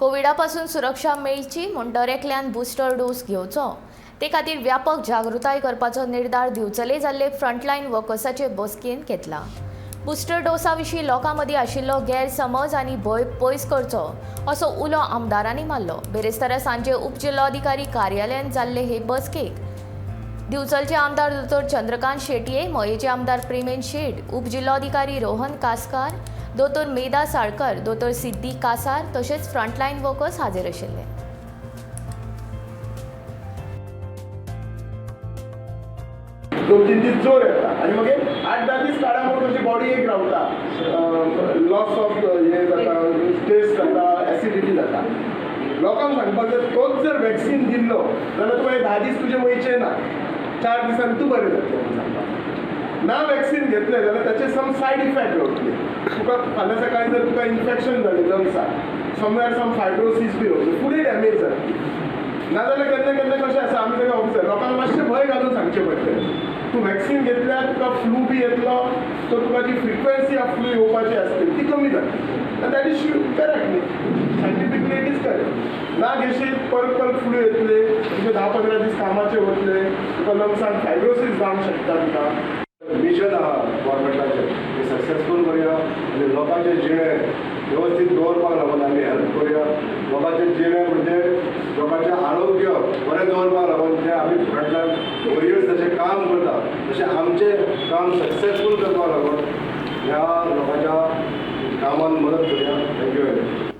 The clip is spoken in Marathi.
कोविडापासून सुरक्षा मेळची म्हूण दरेकल्यान बुस्टर डोस घेवचो ते खातीर व्यापक जागृताय करपाचो निर्धार दिवचले जाल्ले फ्रंटलायन वर्कर्साचे बसकेन घेतला। बुस्टर डोसा विशीं लोकां मदीं आशिल्लो गैरसमज आनी भंय पयस करचो असो उलो आमदारांनी मारलो। बेरेस्तारा सांजे उपजिल्लोधिकारी कार्यालयात जाल्ले हे बसकेक दिवचलचे आमदार दोतोर चंद्रकांत शेटये, मयेचे आमदार प्रेमेन शेट, उपजिल्लोधिकारी रोहन कासकार, दोतोर मेधा साळकर, दोतोर सिद्धी कासार तशेंच फ्रंटलायन वर्कर्स हाजीर आशिल्ले। दोन तीन दीस जोर येता आनी मागीर 8-10 दीस काळामूळ कशी बॉडी एक रावता, लॉस ऑफ हे जाता, टेस्ट जाता, एसिडिटी जाता। लोकांक सांगपाक जाय तोच जर वॅक्सीन दिल्लो जाल्यार तुका 10 दीस तुजे वयचे ना, 4 दिसांनी तूं बरें जातलें म्हूण सांगपाक। ना वॅक्सीन घेतलें जाल्यार ताचे सम सायड इफेक्ट जातले। तुका फाल्यां सकाळीं जर तुका इन्फेक्शन जालें लंग्साक, समवेर सम फायब्रोसीस बी जातलें, फुडें डॅमेज जातली। नाजाल्यार केन्ना केन्ना कशें आसा, आमी ताका ऑब्जर्व लोकांक मातशें भंय घालून सांगचें पडटलें। तूं वॅक्सीन घेतल्यार तुका फ्लू बी येतलो, सो तुका जी फ्रिक्वेन्सी ऑफ फ्लू येवपाची आसतली ती कमी जातली। आनी दॅट इज करेक्ट न्ही, सायंटिफिकली इट इज करेक्ट। ना घेशीत परत परत फ्लू येतले, तुजे 10-15 दीस कामाचे वतले, तुका लंग्साक फायब्रोसीस जावंक शकता। तुका मिशन आहा गव्हर्मेंटाचें तें सक्सेसफूल करया आनी लोकांचें जिणें वेवस्थीत दवरपाक लागून आमी हेल्प करया। लोकांचें जिणें म्हणजे लोकांचें आरोग्य बरें दवरपाक लागून जें आमी फ्रंटलायन वॉरियर्स जशें काम करता तशें आमचें काम सक्सेसफूल करपाक लागून ह्या लोकांच्या कामान मदत करया। Thank you very much.